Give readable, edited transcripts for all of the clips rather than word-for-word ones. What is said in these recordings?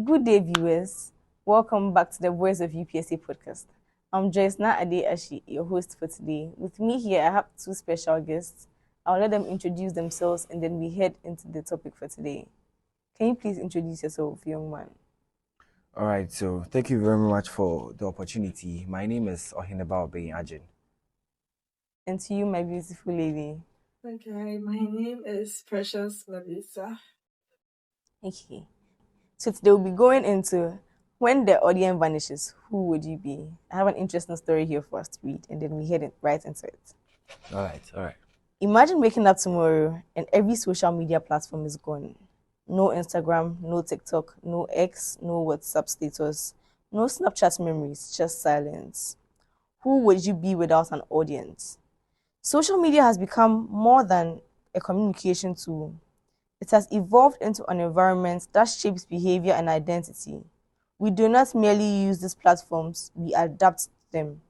Good day, viewers. Welcome back to the Voice of UPSA podcast. I'm Joyce Ade Ashi, your host for today. With me here, I have two special guests. I'll let them introduce themselves and then we head into the topic for today. Can you please introduce yourself, young man? All right, so thank you very much for the opportunity. My name is Ohineba Obeyin Ajin. And to you, my beautiful lady. Okay, my name is Precious Lavisa. Okay. So today we'll be going into when the audience vanishes, who would you be? I have an interesting story here for us to read and then we head right into it. All right. Imagine waking up tomorrow and every social media platform is gone. No Instagram, no TikTok, no X, no WhatsApp status, no Snapchat memories, just silence. Who would you be without an audience? Social media has become more than a communication tool. It has evolved into an environment that shapes behavior and identity. We do not merely use these platforms, we adapt them.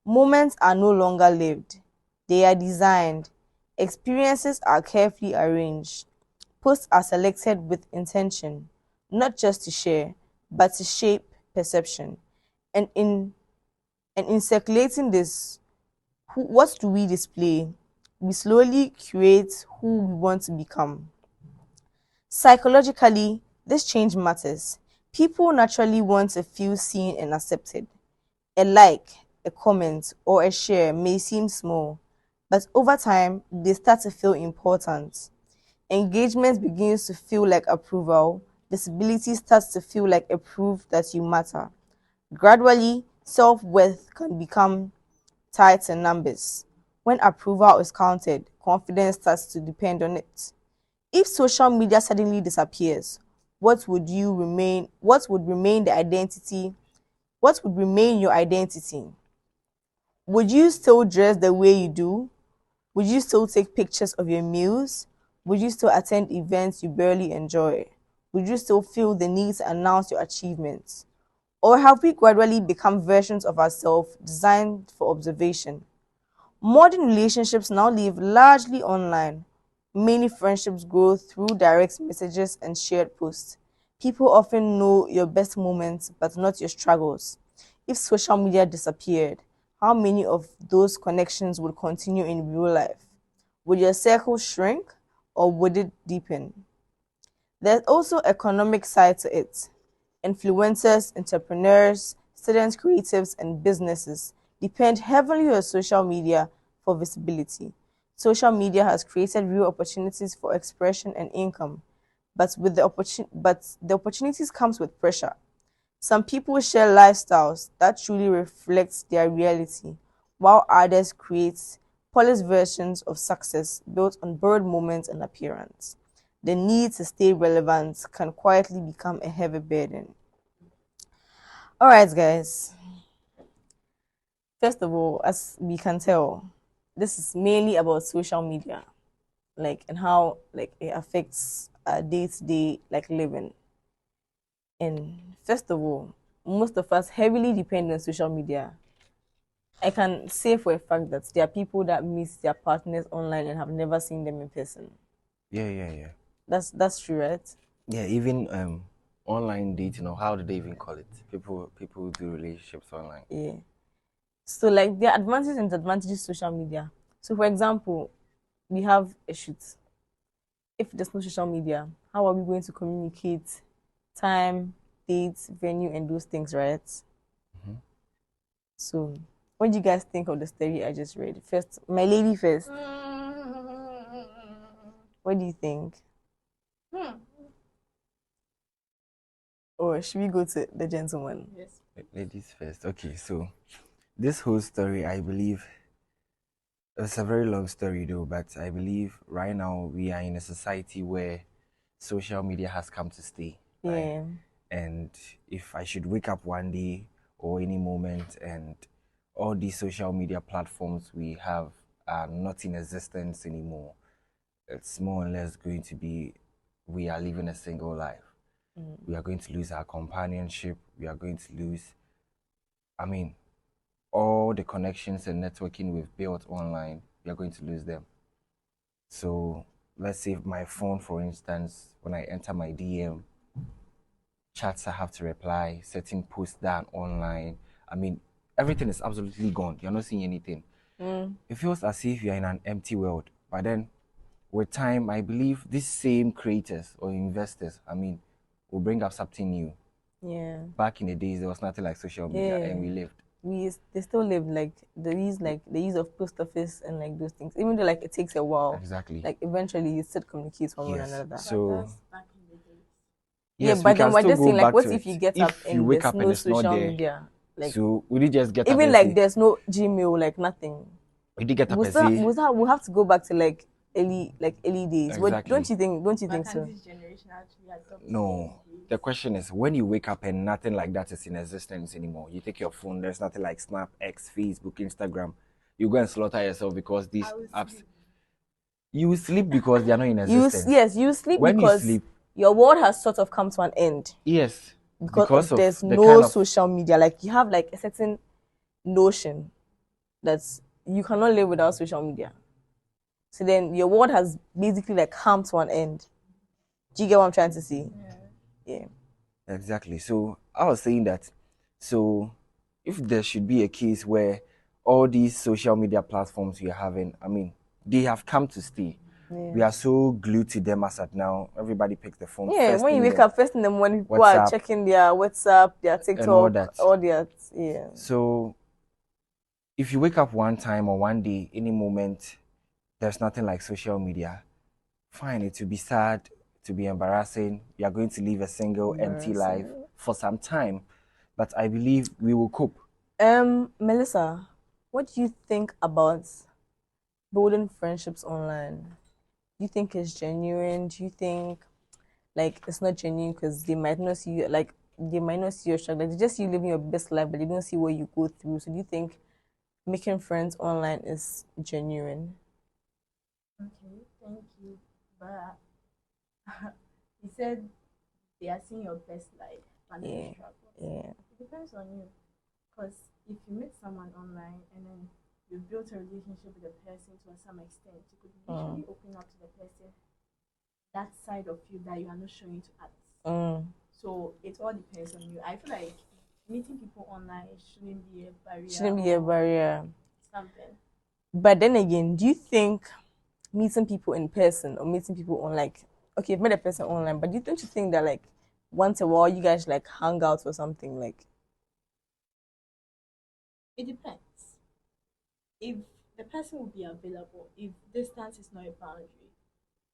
Moments are no longer lived, they are designed. Experiences are carefully arranged. Posts are selected with intention, not just to share, but to shape perception. And in circulating this, what do we display? We slowly curate who we want to become. Psychologically, this change matters. People naturally want to feel seen and accepted. A like, a comment, or a share may seem small, but over time, they start to feel important. Engagement begins to feel like approval. Visibility starts to feel like a proof that you matter. Gradually, self worth can become tied to numbers. When approval is counted, confidence starts to depend on it. If social media suddenly disappears, what would remain the identity? What would remain your identity? Would you still dress the way you do? Would you still take pictures of your meals? Would you still attend events you barely enjoy? Would you still feel the need to announce your achievements? Or have we gradually become versions of ourselves designed for observation? Modern relationships now live largely online. Many friendships grow through direct messages and shared posts. People often know your best moments but not your struggles. If social media disappeared, how many of those connections would continue in real life? Would your circle shrink or would it deepen? There's also economic side to it. Influencers, entrepreneurs, student creatives, and businesses depend heavily on social media for visibility. Social media has created real opportunities for expression and income, but the opportunities comes with pressure. Some people share lifestyles that truly reflect their reality, while others create polished versions of success built on borrowed moments and appearance. The need to stay relevant can quietly become a heavy burden. All right, guys. First of all, as we can tell, this is mainly about social media, like and how like it affects our day-to-day like living. And first of all, most of us heavily depend on social media. I can say for a fact that there are people that miss their partners online and have never seen them in person. Yeah. That's true, right? Yeah, even online dating, or how do they even call it? People do relationships online. Yeah. So like there are advantages and disadvantages of social media. So for example, we have a shoot. If there's no social media, how are we going to communicate time, dates, venue, and those things, right? Mhm. So, what do you guys think of the story I just read? First, my lady first. What do you think? Or should we go to the gentleman? Yes. Ladies first. Okay, so this whole story, I believe, it's a very long story though, but I believe right now we are in a society where social media has come to stay, right? Yeah. And if I should wake up one day or any moment and all these social media platforms we have are not in existence anymore, it's more or less going to be we are living a single life. We are going to lose our companionship. We are going to lose, I mean, all the connections and networking we've built online, we are going to lose them. So let's say my phone, for instance, when I enter my DM, chats I have to reply, certain posts that are online. I mean, everything is absolutely gone. You're not seeing anything. It feels as if you're in an empty world. But then, with time, I believe these same creators or investors, I mean, will bring up something new. Yeah. Back in the days, there was nothing like social media, Yeah. and we lived. They still live like the use of post office and like those things. Even though like it takes a while. Exactly. Like eventually you still communicate one with Yes. another. So That's back in the days. Yeah, yes, we but then can we're still just go saying like back what to if you it. get up If you and wake there's up and no it's not social there, media? Like so would you just get up even and like say, there's no Gmail, like nothing. would you get up and say, We'll have to go back to like early days. What exactly? don't you But think can so? this generation actually adopt No. these The days? question is, when you wake up and nothing like that is in existence anymore, you take your phone, there's nothing like Snap, X, Facebook, Instagram. You go and slaughter yourself because these I will apps. sleep. You sleep because they are not in existence. Yes, you sleep When you because sleep, your world has sort of come to an end yes, because because of of there's the no kind of social media. Like you have like a certain notion that you cannot live without social media. So then your world has basically like come to an end. Do you get what I'm trying to say? Yeah. exactly. So I was saying that. So if there should be a case where all these social media platforms you're having, I mean, they have come to stay. We are Yes. so glued to them as at now. Everybody picks the phone Yeah, first when you thing in wake the up first in the morning, people are WhatsApp checking their WhatsApp, their and all TikTok, that. all their yeah. So if you wake up one time or one day, any moment, there's nothing like social media. Fine, it will be sad, to be embarrassing. You are going to live a single, empty life Embarrassing. for some time, but I believe we will cope. Melissa, what do you think about building friendships online? Do you think it's genuine? Do you think like it's not genuine because they might not see you like they might not see your struggle? Like, they just see you living your best life, but they don't see what you go through. So do you think making friends online is genuine? Okay, thank you. But he said they are seeing your best life and your Yeah, struggles. yeah. It depends on you. Because if you meet someone online and then you built a relationship with the person to some extent, you could literally open up to the person that side of you that you are not showing to others. So it all depends on you. I feel like meeting people online shouldn't be a barrier Shouldn't be a or barrier. something. But then again, do you think meeting people in person or meeting people on like okay, you've met a person online, but don't you think that like once a while you guys like hang out or something like It depends. If the person will be available, if distance is not a boundary,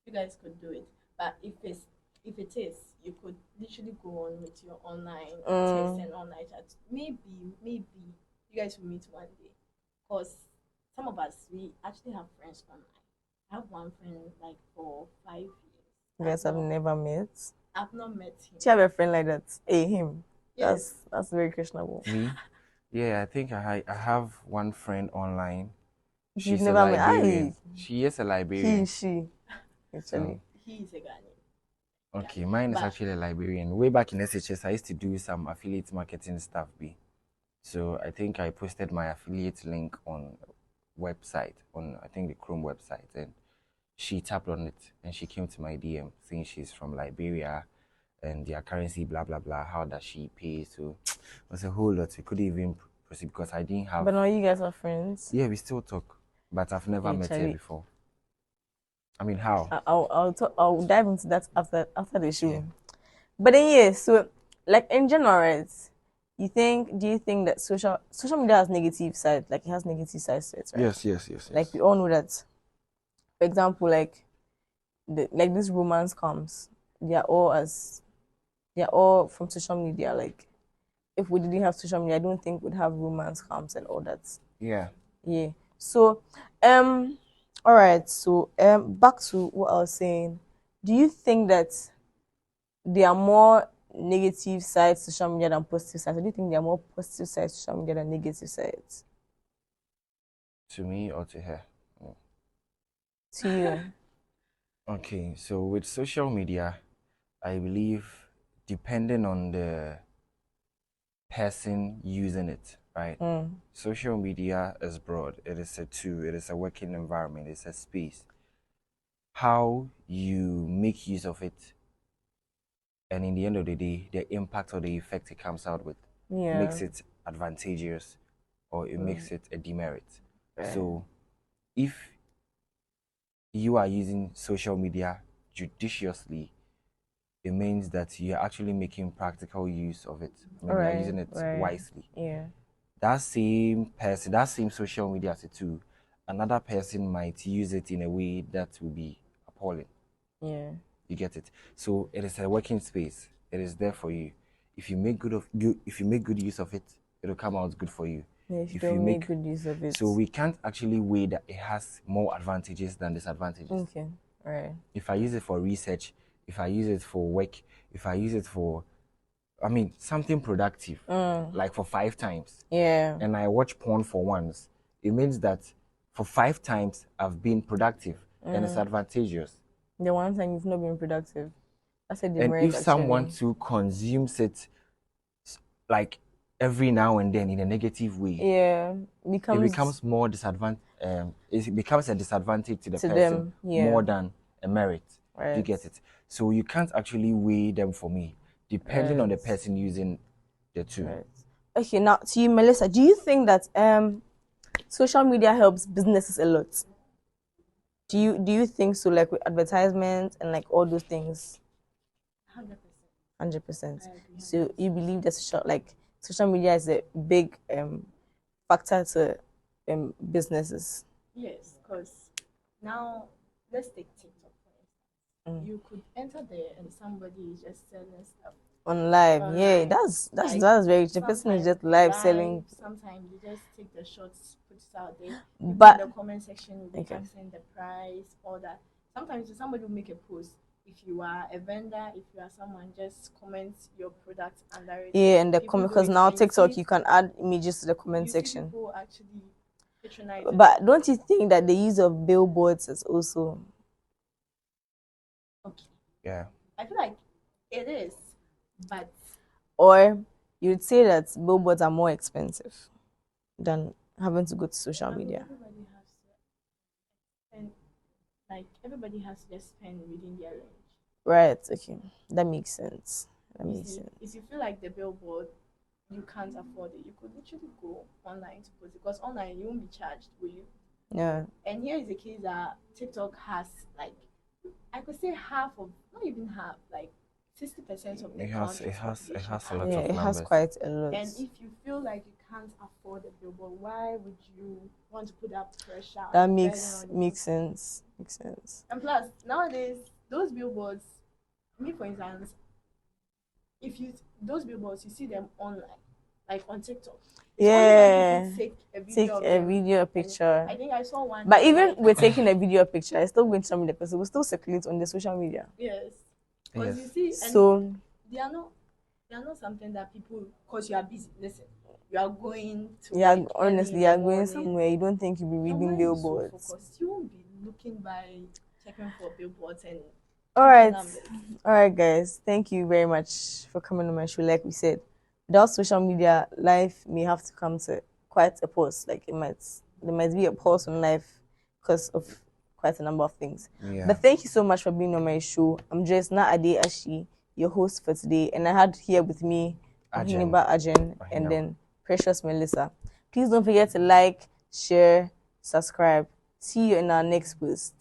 you guys could do it. But if it is, you could literally go on with your online text and online chat. Maybe you guys will meet one day. Because some of us we actually have friends online. I have one friend like for 5 years. you guys have never met? I've not met him. Do you have a friend like that? Hey, him. Yes. That's very questionable. Me? Yeah, I think I have one friend online. You've She's a never met Liberian. She is a he, Liberian. she, actually. So, He is a Ghanaian. okay, mine is But actually a Liberian. Way back in SHS, I used to do some affiliate marketing stuff. So I think I posted my affiliate link on website, on I think the Chrome website, and she tapped on it and she came to my DM saying she's from Liberia and their currency, blah blah blah. How does she pay? So it was a whole lot. We couldn't even proceed because I didn't have. But now you guys are friends. Yeah, we still talk, but I've never met her Actually, before. I mean, how? I'll dive into that after the show. Yeah. But then yeah, so like in general, right, do you think that social media has negative sides, like it has negative sides to it, right? Yes. Like we all know that. For example, like like this romance comes, they are all as they are all from social media. Like if we didn't have social media, I don't think we'd have romance comes and all that. Yeah. Yeah. So, all right. So, back to what I was saying. Do you think that there are more negative sides to social media than positive sides? Or do you think there are more positive sides to social media than negative sides? To me or to her? To you? Okay, so with social media, I believe depending on the person using it, right? Social media is broad. It is a tool. It is a working environment. It's a space. How you make use of it and in the end of the day, the impact or the effect it comes out with Yeah. makes it advantageous or it makes it a demerit. Right. So if you are using social media judiciously, it means that you're actually making practical use of it. When you're Right, using it right. wisely. Yeah. That same person, that same social media as a tool, another person might use it in a way that will be appalling. Yeah. You get it? So it is a working space. It is there for you. If you make if you make good use of it, it'll come out good for you. Yeah, if you don't make good use of it. So we can't actually weigh that it has more advantages than disadvantages. Okay. Right. If I use it for research, if I use it for work, if I use it for, I mean, something productive, like for 5 times, Yeah. and I watch porn for once, it means that for 5 times I've been productive and it's advantageous. The one time you've not been productive. That's a And demerit, if someone actually. too consumes it like every now and then in a negative way, Yeah. it becomes more disadvantage. It becomes a disadvantage to the To person them, yeah. more than a merit. Do you Right. get it? So you can't actually weigh them for me, depending on the person using the tool. Right. Okay, now to you, Melissa, do you think that social media helps businesses a lot? Do you think so, like with advertisements and like all those things? 100%. 100%. I agree. So you believe that social media is a big factor to businesses? Yes, because now let's take TikTok for instance. You could enter there and somebody is just selling stuff On live, yeah, online. that's Like, very. The person is sometimes just you live buy, selling. Sometimes you just take the shots, put it out there. People But in the comment section will be okay. asking the price, all that. Sometimes somebody will make a post. If you are a vendor, if you are someone, just comment your product under it. Yeah, and the People comment, do because it, now and you TikTok see- you can add images to the comment you see section. people actually patronizing. But don't you think that the use of billboards is also Okay, Yeah. I feel like it is, but or you'd say that billboards are more expensive than having to go to social media? everybody has to, and like everybody has to just spend within their range. Right, okay. That makes sense. That You makes see, sense. if you feel like the billboard you can't afford it, you could literally go online to post it because online you won't be charged, will you? Yeah. And here is the case that TikTok has, like, I could say half of, not even half, like 60% of the It country's has population a are lot Yeah, of it has numbers. quite a lot. And if you feel like you can't afford a billboard, why would you want to put that pressure? That and makes burden on you? sense. Makes sense. And plus, nowadays, those billboards, me for instance, if you those billboards you see them online, like on TikTok. It's only Yeah. when people take a video, Take of a them, video, a and picture. I think I saw one. But even like, with taking a video, a picture, it's still going to social media because it will still circulate on the social media. yes, because Yes. you see, and So they are not something that people, because you are busy. Listen, you are going to yeah, work early honestly, in you're the going morning, somewhere. You don't think you'll be and reading when you're so billboards. focused, you won't be looking by checking for billboards and All checking right, numbers. all right, guys. Thank you very much for coming on my show. Like we said, without social media, life may have to come to quite a pause. Like there might be a pause in life because of quite a number of things. Yeah. But thank you so much for being on my show. I'm just Ade Ashi, your host for today, and I had here with me Ohiniba Ajen and then Precious Melissa. Please don't forget to like, share, subscribe. See you in our next post.